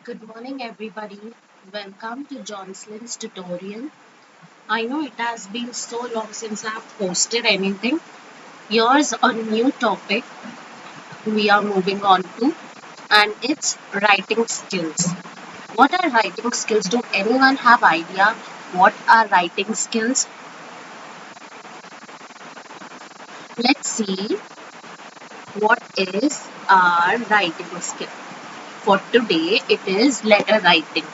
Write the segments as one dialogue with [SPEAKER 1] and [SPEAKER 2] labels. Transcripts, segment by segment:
[SPEAKER 1] Good morning, everybody. Welcome to Jocelyn's tutorial. I know it has been so long since I've posted anything. Here's a new topic we are moving on to, and it's writing skills. What are writing skills? Do anyone have idea what are writing skills? Let's see what is our writing skill. For today, it is letter writing.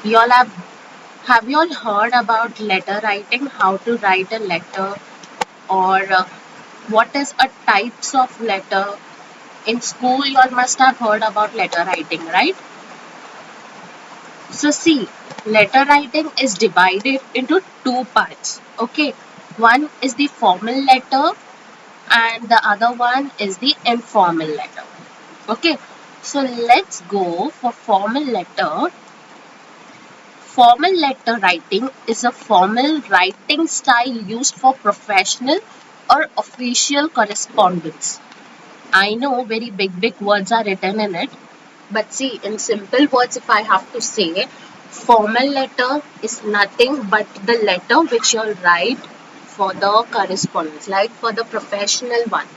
[SPEAKER 1] You all have you all heard about letter writing? How to write a letter, or what is a types of letter? In school, you all must have heard about letter writing, right? So see, letter writing is divided into two parts. Okay, one is the formal letter, and the other one is the informal letter. Okay, so let's go for formal letter. Formal letter writing is a formal writing style used for professional or official correspondence. I know very big words are written in it, but see, in simple words, if I have to say, formal letter is nothing but the letter which you'll write for the correspondence, like for the professional one,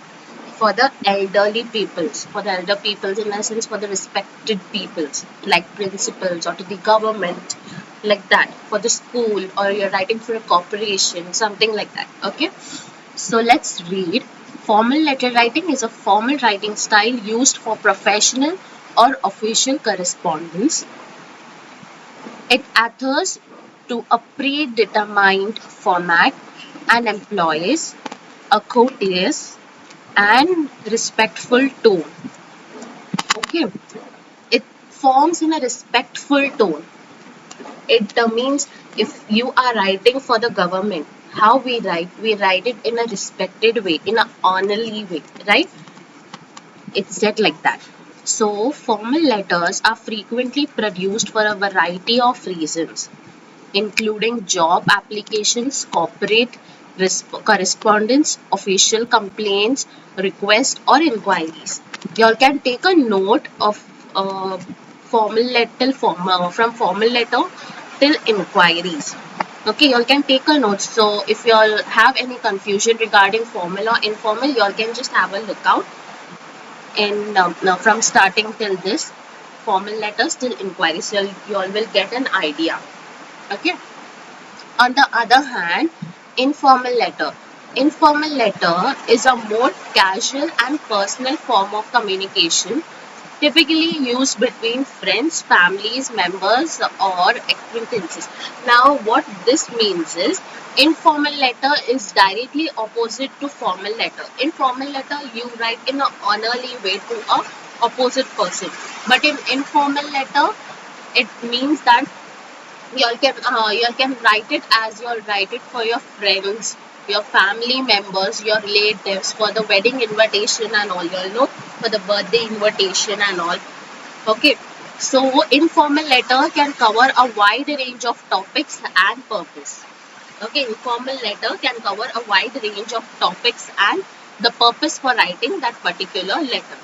[SPEAKER 1] for the elderly peoples, for the elder peoples in a sense, for the respected peoples, like principals or to the government, like that, for the school, or you're writing for a corporation, something like that. Okay, so let's read. Formal letter writing is a formal writing style used for professional or official correspondence. It adheres to a predetermined format and employs a courteous and respectful tone. Okay, it forms in a respectful tone. It means if you are writing for the government, how we write it in a respected way, in a honorly way, right? It's said like that. So, formal letters are frequently produced for a variety of reasons, including job applications, corporate correspondence, official complaints, requests, or inquiries. You all can take a note of formal letter from formal letter till inquiries. Okay, you all can take a note. So if you all have any confusion regarding formal or informal, you all can just have a look out. And now from starting till this formal letters till inquiries, so you all will get an idea. Okay. On the other hand, informal letter. Informal letter is a more casual and personal form of communication, typically used between friends, families, members, or acquaintances. Now, what this means is informal letter is directly opposite to formal letter. In formal letter, you write in an honorly way to a opposite person, but in informal letter, it means that you all can write it as you'll write it for your friends, your family members, your relatives, for the wedding invitation and all, you'll know, for the birthday invitation and all. Okay, so informal letter can cover a wide range of topics and purpose. Okay, informal letter can cover a wide range of topics and the purpose for writing that particular letter.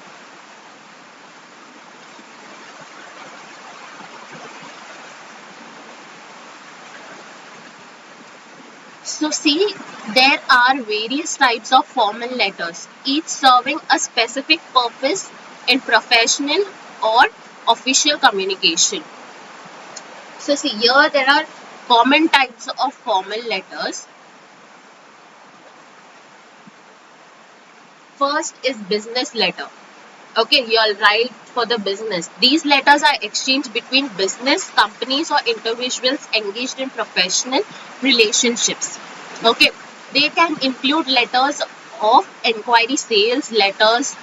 [SPEAKER 1] So see, there are various types of formal letters, each serving a specific purpose in professional or official communication. So see, here there are common types of formal letters. First is business letter. Okay, you'll write for the business. These letters are exchanged between business, companies, or individuals engaged in professional relationships. Okay, they can include letters of inquiry, sales letters,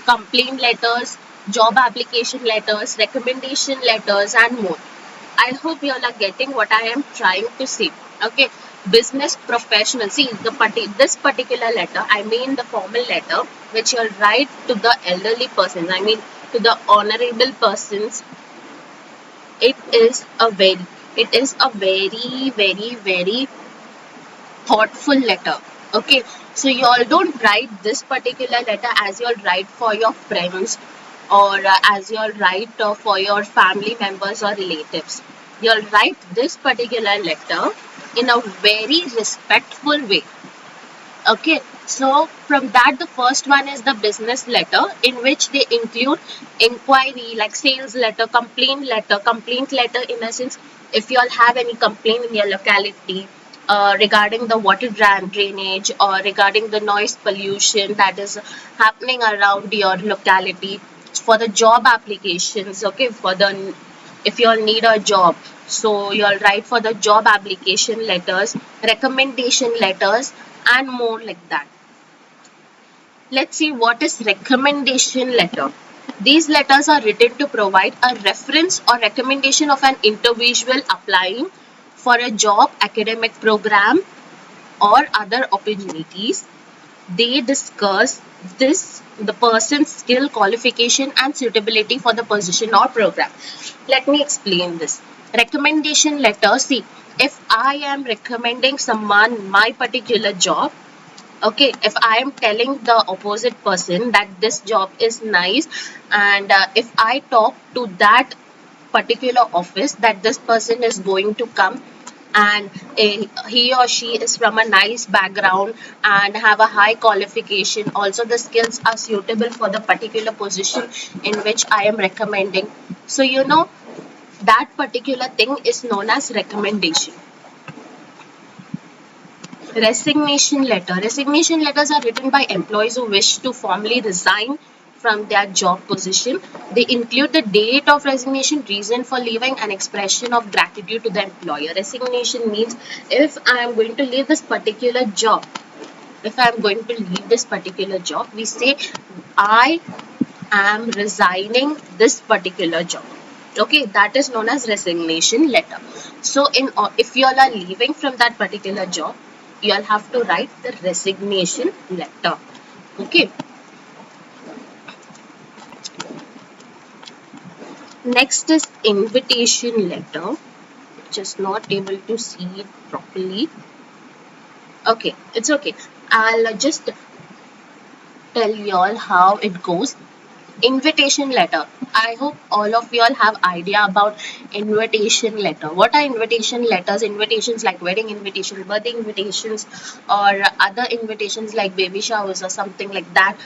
[SPEAKER 1] complaint letters, job application letters, recommendation letters, and more. I hope you all are getting what I am trying to say. Okay, business professional. See, this particular letter, I mean the formal letter, which you'll write to the elderly persons. I mean to the honorable persons. It is a very thoughtful letter. Okay, so you all don't write this particular letter as you all write for your friends or as you'll write for your family members or relatives. You'll write this particular letter in a very respectful way. Okay, so from that, the first one is the business letter, in which they include inquiry like sales letter, complaint letter in a sense, if you all have any complaint in your locality regarding the water drainage or regarding the noise pollution that is happening around your locality, for the job applications, okay, for the if you all need a job, so you'll write for the job application letters, recommendation letters, and more like that. Let's see what is recommendation letter. These letters are written to provide a reference or recommendation of an individual applying for a job, academic program, or other opportunities. They discuss the person's skill, qualification, and suitability for the position or program. Let me explain this. Recommendation letter. See, if I am recommending someone my particular job, okay, if I am telling the opposite person that this job is nice, and if I talk to that particular office that this person is going to come, and he or she is from a nice background and have a high qualification, also the skills are suitable for the particular position in which I am recommending, so that particular thing is known as recommendation. Resignation letter. Resignation letters are written by employees who wish to formally resign from their job position. They include the date of resignation, reason for leaving, and expression of gratitude to the employer. Resignation means if I am going to leave this particular job, we say I am resigning this particular job. Okay, that is known as resignation letter. So if you all are leaving from that particular job, you all have to write the resignation letter. Okay. Next is invitation letter. Just not able to see it properly. Okay, it's okay. I'll just tell you all how it goes. Invitation letter. I hope all of you all have idea about invitation letter. What are invitation letters? Invitations like wedding invitations, birthday invitations, or other invitations like baby showers or something like that.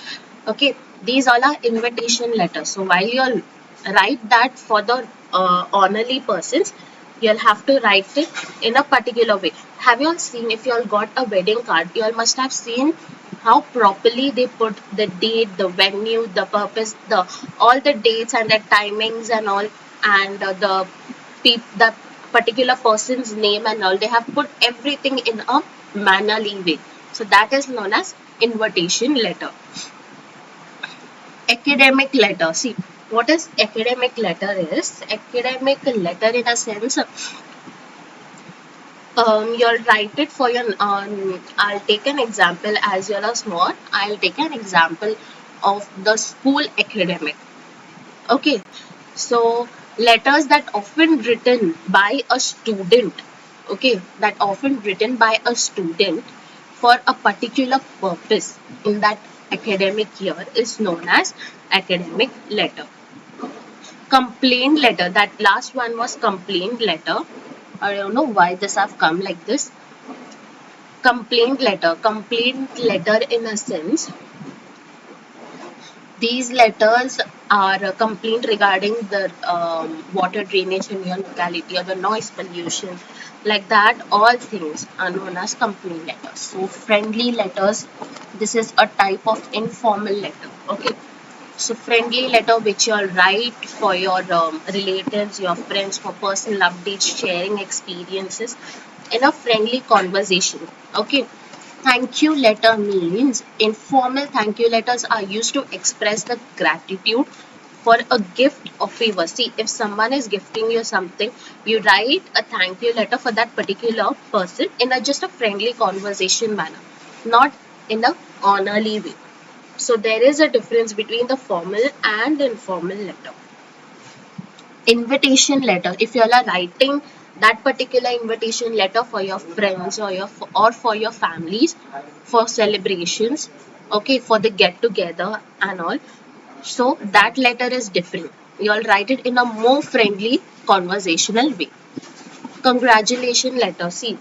[SPEAKER 1] Okay, these all are invitation letters. So while you all write that for the honorary persons, you'll have to write it in a particular way. Have you all seen, if you all got a wedding card, you all must have seen how properly they put the date, the venue, the purpose, the all the dates and the timings and all, and the particular person's name and all. They have put everything in a mannerly way. So that is known as invitation letter. Academic letter. See, what is academic letter is? Academic letter in a sense, you'll write it for your, I'll take an example as you're a small, I'll take an example of the school academic. Okay, so letters that often written by a student, okay, that often written by a student for a particular purpose in that academic year is known as academic letter. Complaint letter, that last one was complaint letter. I don't know why this have come like this. Complaint letter in a sense, these letters are a complaint regarding the water drainage in your locality or the noise pollution, like that. All things are known as complaint letters. So friendly letters, this is a type of informal letter. Okay, so friendly letter which you'll write for your relatives, your friends, for personal updates, sharing experiences in a friendly conversation. Okay. Thank you letter means informal thank you letters are used to express the gratitude for a gift or favor. See, if someone is gifting you something, you write a thank you letter for that particular person in a just a friendly conversation manner, not in a honorly way. So there is a difference between the formal and informal letter. Invitation letter. If you all are writing that particular invitation letter for your friends or for your families for celebrations, okay, for the get together and all. So that letter is different. You'll write it in a more friendly conversational way. Congratulation letter. See,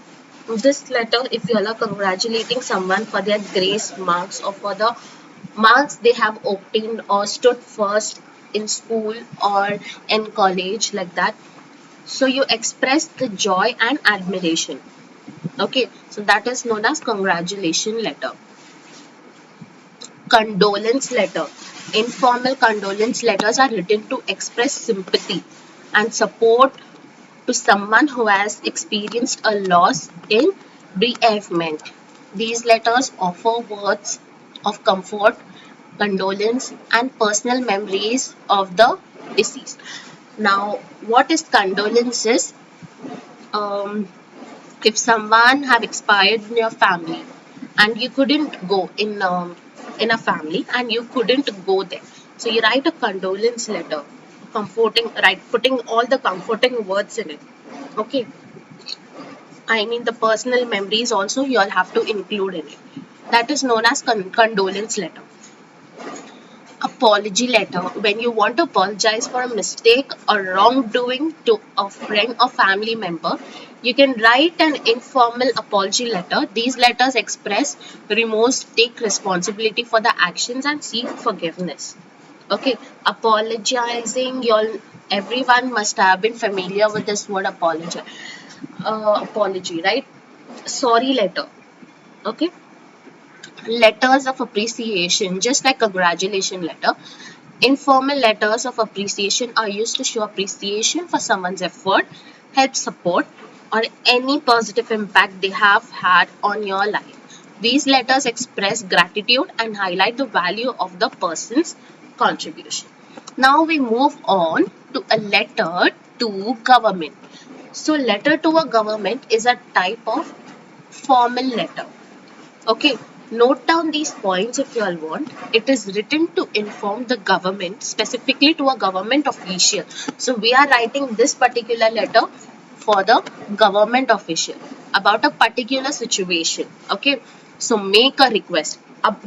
[SPEAKER 1] this letter, if you are congratulating someone for their grace marks or for the marks they have obtained or stood first in school or in college, like that. So you express the joy and admiration. Okay, so that is known as congratulation letter. Condolence letter. Informal condolence letters are written to express sympathy and support to someone who has experienced a loss in bereavement. These letters offer words of comfort, condolence, and personal memories of the deceased. Now, what is condolences? Um, if someone have expired in your family and you couldn't go in a family and you couldn't go there, so you write a condolence letter, comforting, right, putting all the comforting words in it. Okay, I mean the personal memories also you all have to include in it. That is known as condolence letter. Apology letter. When you want to apologize for a mistake or wrongdoing to a friend or family member, you can write an informal apology letter. These letters express remorse, take responsibility for the actions, and seek forgiveness. Okay, apologizing. Everyone must have been familiar with this word apology. Apology, right? Sorry letter. Okay, letters of appreciation, just like congratulation letter. Informal letters of appreciation are used to show appreciation for someone's effort, help, support, or any positive impact they have had on your life. These letters express gratitude and highlight the value of the person's contribution. Now we move on to a letter to government. So letter to a government is a type of formal letter. Okay, note down these points if you all want. It is written to inform the government, specifically to a government official. So we are writing this particular letter for the government official about a particular situation. Okay, so make a request.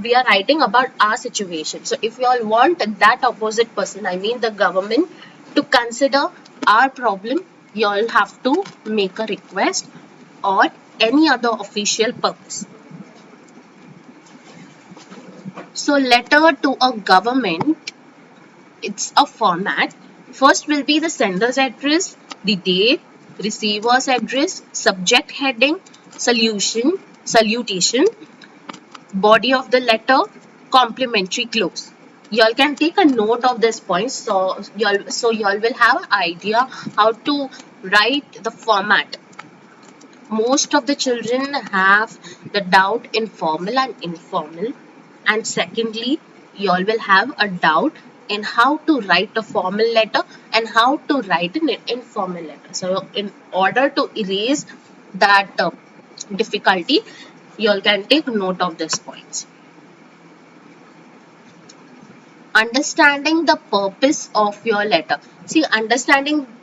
[SPEAKER 1] We are writing about our situation. So if you all want that opposite person, I mean the government, to consider our problem, you all have to make a request or any other official purpose. So letter to a government, it's a format. First will be the sender's address, the date, receiver's address, subject heading, salutation, body of the letter, complimentary close. Y'all can take a note of this point, so y'all will have an idea how to write the format. Most of the children have the doubt in formal and informal. And secondly, you all will have a doubt in how to write a formal letter and how to write an informal letter. So in order to erase that difficulty, you all can take note of these points. Understanding the purpose of your letter. See,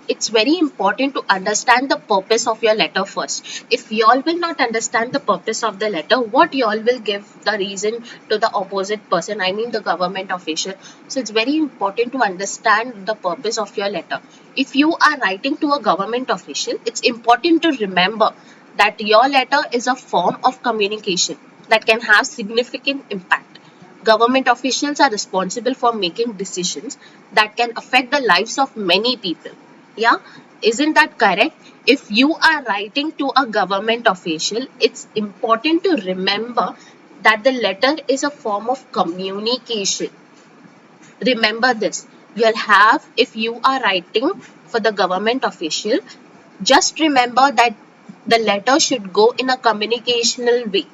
[SPEAKER 1] it's very important to understand the purpose of your letter first. If y'all will not understand the purpose of the letter, what y'all will give the reason to the opposite person, I mean the government official. So it's very important to understand the purpose of your letter. If you are writing to a government official, it's important to remember that your letter is a form of communication that can have significant impact. Government officials are responsible for making decisions that can affect the lives of many people. Yeah, isn't that correct? If you are writing to a government official, it's important to remember that the letter is a form of communication. Remember this. You'll have, if you are writing for the government official, just remember that the letter should go in a communicational way.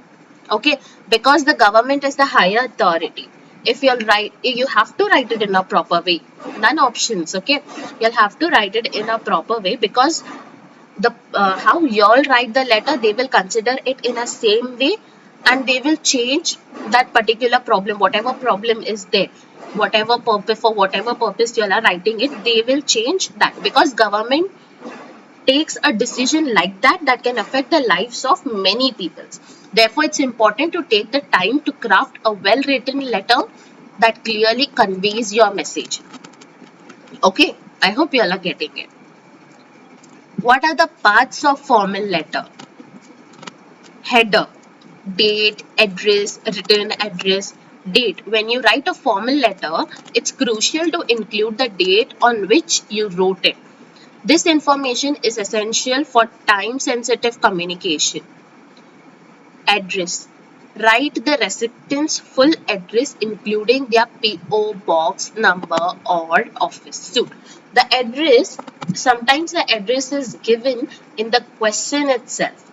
[SPEAKER 1] Okay, because the government is the higher authority. If you'll write, you have to write it in a proper way. None options. Okay, you'll have to write it in a proper way, because the how y'all write the letter, they will consider it in a same way, and they will change that particular problem, whatever problem is there, whatever purpose, for whatever purpose y'all are writing it, they will change that, because government takes a decision like that that can affect the lives of many people. Therefore, it's important to take the time to craft a well written letter that clearly conveys your message. Okay, I hope you all are getting it. What are the parts of formal letter? Header, date, address, return address, date. When you write a formal letter, it's crucial to include the date on which you wrote it. This information is essential for time-sensitive communication. Address. Write the recipient's full address including their PO box number or office. So the address, sometimes the address is given in the question itself.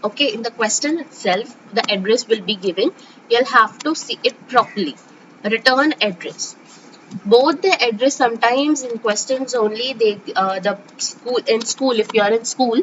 [SPEAKER 1] Okay, in the question itself, the address will be given. You'll have to see it properly. Return address. Both the address, sometimes in questions only, the school, in school, if you are in school,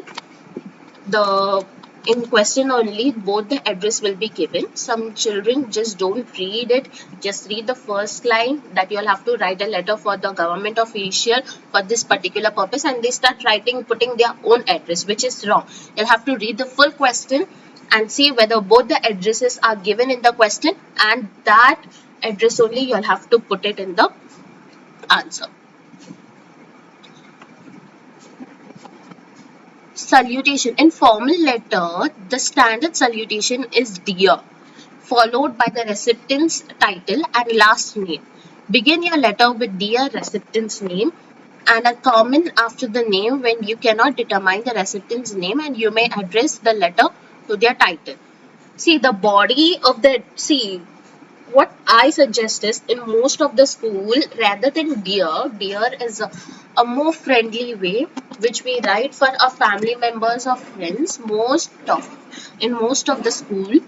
[SPEAKER 1] the in question only both the address will be given. Some children just don't read it, just read the first line that you'll have to write a letter for the government official for this particular purpose, and they start writing, putting their own address, which is wrong. You'll have to read the full question and see whether both the addresses are given in the question, and that address only you'll have to put it in the answer. Salutation. In formal letter, the standard salutation is dear, followed by the recipient's title and last name. Begin your letter with dear recipient's name and a comment after the name when you cannot determine the recipient's name, and you may address the letter to their title. See, the body of the, see, what I suggest is in most of the school, rather than dear is a more friendly way which we write for our family members or friends. In most of the school,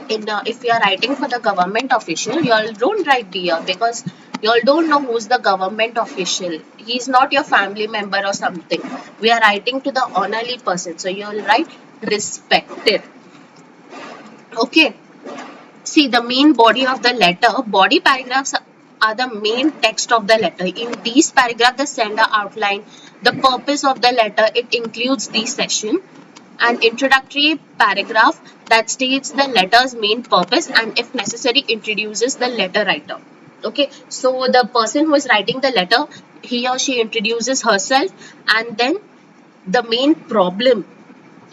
[SPEAKER 1] if you are writing for the government official, you all don't write dear because you all don't know who's the government official. He's not your family member or something. We are writing to the honorary person, so you all write respected. Okay. See, the main body of the letter, body paragraphs are the main text of the letter. In these paragraphs, the sender outline the purpose of the letter. It includes the session, an introductory paragraph that states the letter's main purpose and, if necessary, introduces the letter writer. Okay, so the person who is writing the letter, he or she introduces herself, and then the main problem.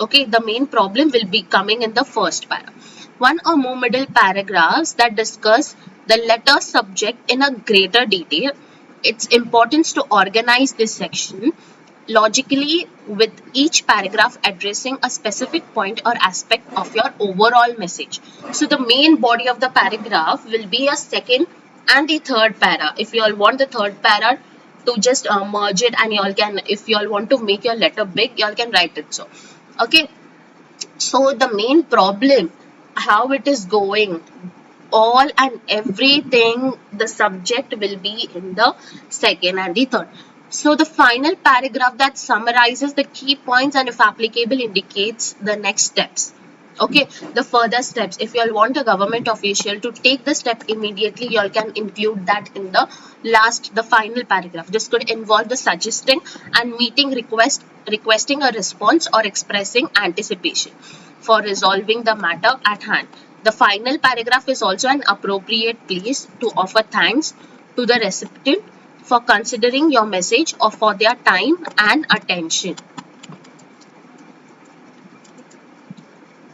[SPEAKER 1] Okay, the main problem will be coming in the first paragraph. One or more middle paragraphs that discuss the letter subject in a greater detail. It's important to organize this section logically, with each paragraph addressing a specific point or aspect of your overall message. So the main body of the paragraph will be a second and the third para. If you all want the third para to just merge it, and you all can, if you all want to make your letter big, you all can write it so. Okay, so the main problem, how it is going, all and everything, the subject will be in the second and the third. So the final paragraph that summarizes the key points and, if applicable, indicates the next steps. Okay, the further steps. If you all want a government official to take the step immediately, you all can include that in the last, the final paragraph. This could involve the suggesting and meeting request, requesting a response, or expressing anticipation for resolving the matter at hand. The final paragraph is also an appropriate place to offer thanks to the recipient for considering your message or for their time and attention.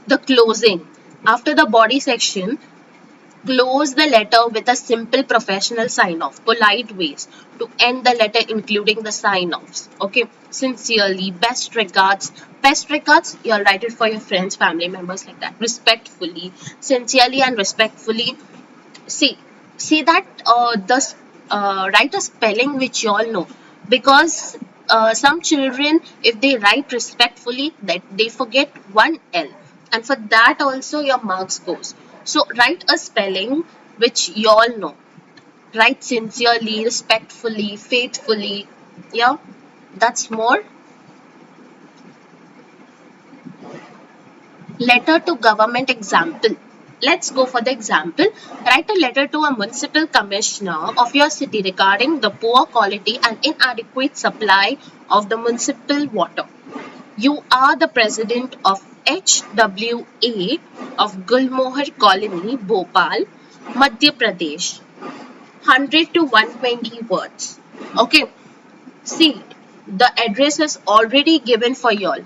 [SPEAKER 1] The closing. After the body section, close the letter with a simple professional sign-off. Polite ways to end the letter, including the sign-offs. Okay, sincerely, best regards. Best regards, you'll write it for your friends, family members, like that. Respectfully, sincerely and respectfully. See that write a spelling which you all know, because some children, if they write respectfully, that they forget one L, and for that also your marks goes. So write a spelling which you all know. Write sincerely, respectfully, faithfully. Yeah, that's more. Letter to government example. Let's go for the example. Write a letter to a municipal commissioner of your city regarding the poor quality and inadequate supply of the municipal water. You are the president of HWA of Gulmohar Colony, Bhopal, Madhya Pradesh. 100 to 120 words. Okay, see, the address is already given for y'all.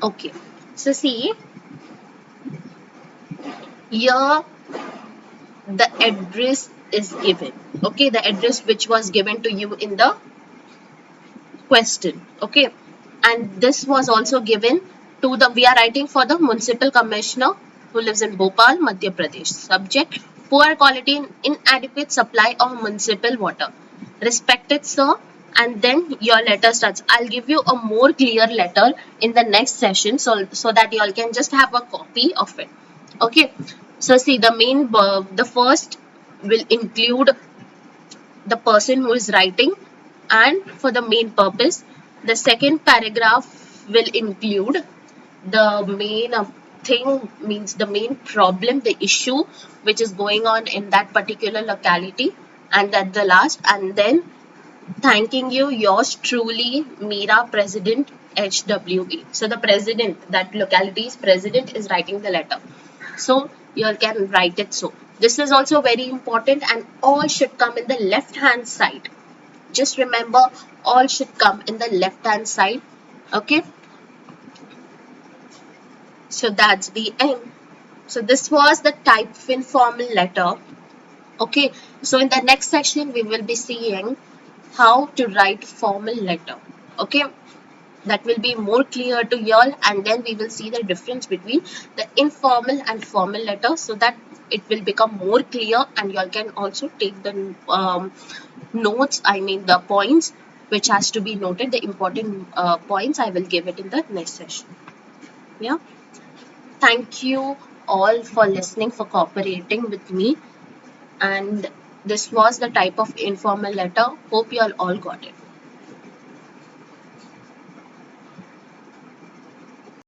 [SPEAKER 1] Okay, so see, here the address is given. Okay, the address which was given to you in the question. Okay, and this was also given to the, we are writing for the municipal commissioner who lives in Bhopal, Madhya Pradesh. Subject: poor quality and inadequate supply of municipal water. Respected sir, and then your letter starts. I'll give you a more clear letter in the next session, so that you all can just have a copy of it. Okay, so see, the main the first will include the person who is writing and for the main purpose. The second paragraph will include the main thing, means the main problem, the issue which is going on in that particular locality, and at the last, and then thanking you, yours truly, Meera, President, HWE. So the president, that locality's president, is writing the letter. So you all can write it so. This is also very important, and all should come in the left hand side. Just remember, all should come in the left hand side. Okay, so that's the end. So this was the type of informal letter. Okay, so in the next section we will be seeing how to write formal letter. Okay, that will be more clear to y'all, and then we will see the difference between the informal and formal letter, so that it will become more clear, and y'all can also take the notes, I mean the points which has to be noted, the important points. I will give it in the next session. Yeah, thank you all for listening, for cooperating with me, and this was the type of informal letter. Hope you all got it.